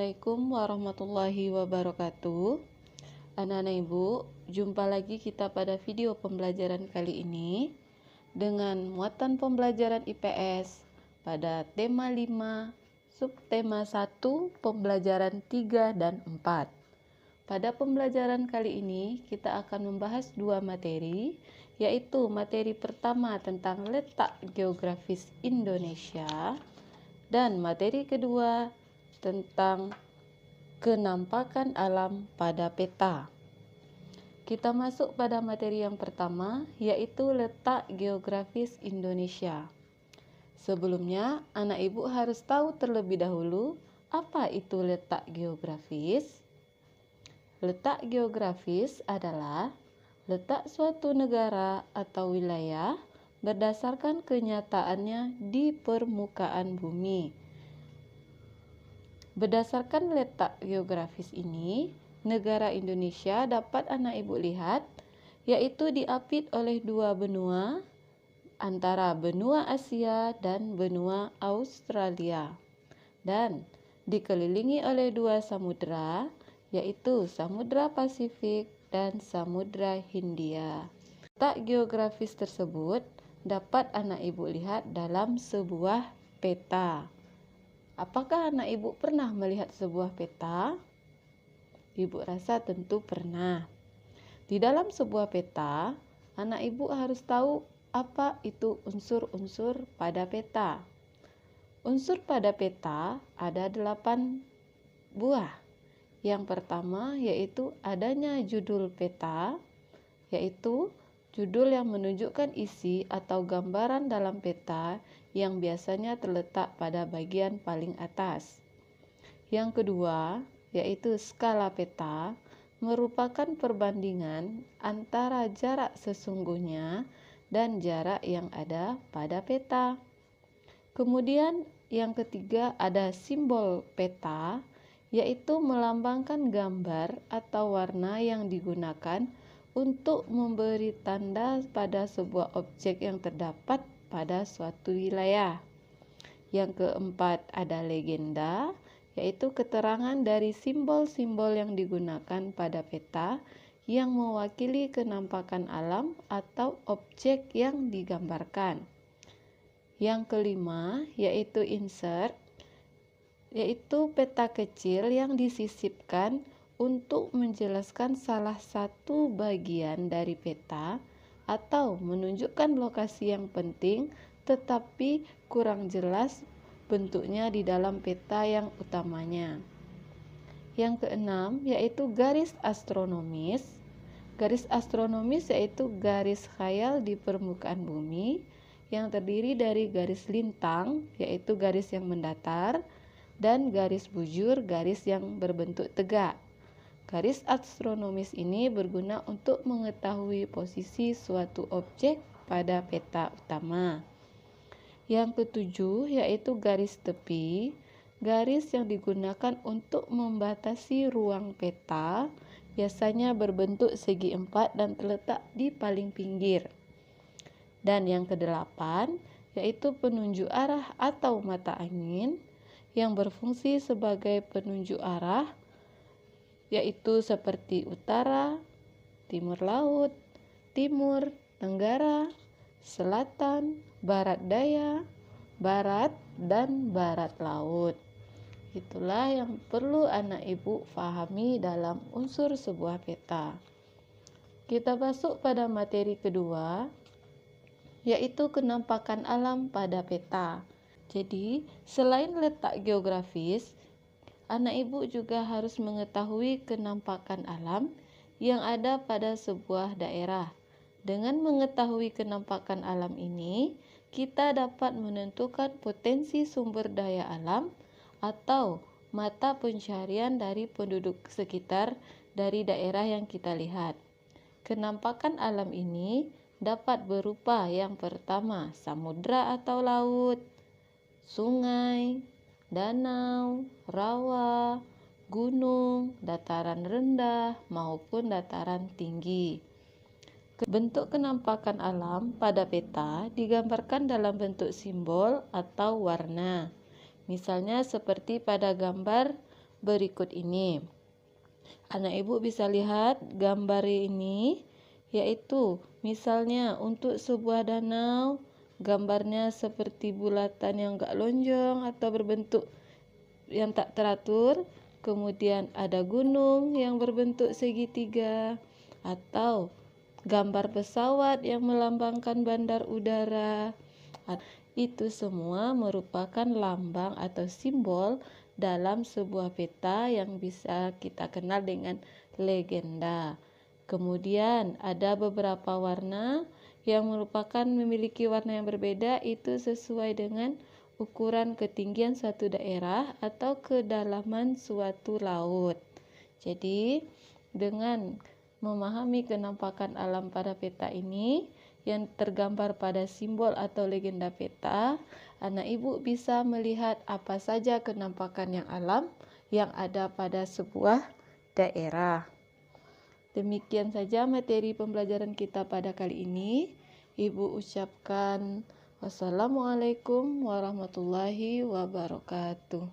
Assalamualaikum warahmatullahi wabarakatuh. Anak-anak ibu, jumpa lagi kita pada video pembelajaran kali ini dengan muatan pembelajaran IPS pada tema 5, subtema 1, pembelajaran 3 dan 4. Pada pembelajaran kali ini kita akan membahas dua materi, yaitu materi pertama tentang letak geografis Indonesia dan materi kedua tentang kenampakan alam pada peta. Kita masuk pada materi yang pertama, yaitu letak geografis Indonesia. Sebelumnya, anak ibu harus tahu terlebih dahulu apa itu letak geografis. Letak geografis adalah letak suatu negara atau wilayah berdasarkan kenyataannya di permukaan bumi. Berdasarkan letak geografis ini, negara Indonesia dapat anak ibu lihat, yaitu diapit oleh dua benua, antara benua Asia dan benua Australia, dan dikelilingi oleh dua samudra, yaitu Samudra Pasifik dan Samudra Hindia. Letak geografis tersebut dapat anak ibu lihat dalam sebuah peta. Apakah anak ibu pernah melihat sebuah peta? Ibu rasa tentu pernah. Di dalam sebuah peta, anak ibu harus tahu apa itu unsur-unsur pada peta. Unsur pada peta ada 8 buah. Yang pertama yaitu adanya judul peta, yaitu judul yang menunjukkan isi atau gambaran dalam peta yang biasanya terletak pada bagian paling atas. Yang kedua, yaitu skala peta, merupakan perbandingan antara jarak sesungguhnya dan jarak yang ada pada peta. Kemudian yang ketiga ada simbol peta, yaitu melambangkan gambar atau warna yang digunakan untuk memberi tanda pada sebuah objek yang terdapat pada suatu wilayah. Yang keempat ada legenda, yaitu keterangan dari simbol-simbol yang digunakan pada peta yang mewakili kenampakan alam atau objek yang digambarkan. Yang kelima yaitu insert, yaitu peta kecil yang disisipkan untuk menjelaskan salah satu bagian dari peta atau menunjukkan lokasi yang penting tetapi kurang jelas bentuknya di dalam peta yang utamanya. Yang keenam yaitu garis astronomis. Garis astronomis yaitu garis khayal di permukaan bumi yang terdiri dari garis lintang, yaitu garis yang mendatar, dan garis bujur, garis yang berbentuk tegak. Garis astronomis ini berguna untuk mengetahui posisi suatu objek pada peta utama. Yang ketujuh yaitu garis tepi, garis yang digunakan untuk membatasi ruang peta, biasanya berbentuk segi empat dan terletak di paling pinggir. Dan yang kedelapan yaitu penunjuk arah atau mata angin yang berfungsi sebagai penunjuk arah, yaitu seperti utara, timur laut, timur, tenggara, selatan, barat daya, barat, dan barat laut. Itulah yang perlu anak ibu pahami dalam unsur sebuah peta. Kita masuk pada materi kedua, yaitu kenampakan alam pada peta. Jadi, selain letak geografis, anak ibu juga harus mengetahui kenampakan alam yang ada pada sebuah daerah. Dengan mengetahui kenampakan alam ini, kita dapat menentukan potensi sumber daya alam atau mata pencarian dari penduduk sekitar dari daerah yang kita lihat. Kenampakan alam ini dapat berupa yang pertama, samudra atau laut, sungai, danau, rawa, gunung, dataran rendah, maupun dataran tinggi. Bentuk kenampakan alam pada peta digambarkan dalam bentuk simbol atau warna. Misalnya seperti pada gambar berikut ini. Anak ibu bisa lihat gambar ini, yaitu misalnya untuk sebuah danau, gambarnya seperti bulatan yang gak lonjong atau berbentuk yang tak teratur. Kemudian ada gunung yang berbentuk segitiga, atau gambar pesawat yang melambangkan bandar udara. Itu semua merupakan lambang atau simbol dalam sebuah peta yang bisa kita kenal dengan legenda. Kemudian ada beberapa warna yang merupakan memiliki warna yang berbeda, itu sesuai dengan ukuran ketinggian suatu daerah atau kedalaman suatu laut. Jadi, dengan memahami kenampakan alam pada peta ini yang tergambar pada simbol atau legenda peta, anak ibu bisa melihat apa saja kenampakan yang alam yang ada pada sebuah daerah. Demikian saja materi pembelajaran kita pada kali ini. Ibu ucapkan wassalamualaikum warahmatullahi wabarakatuh.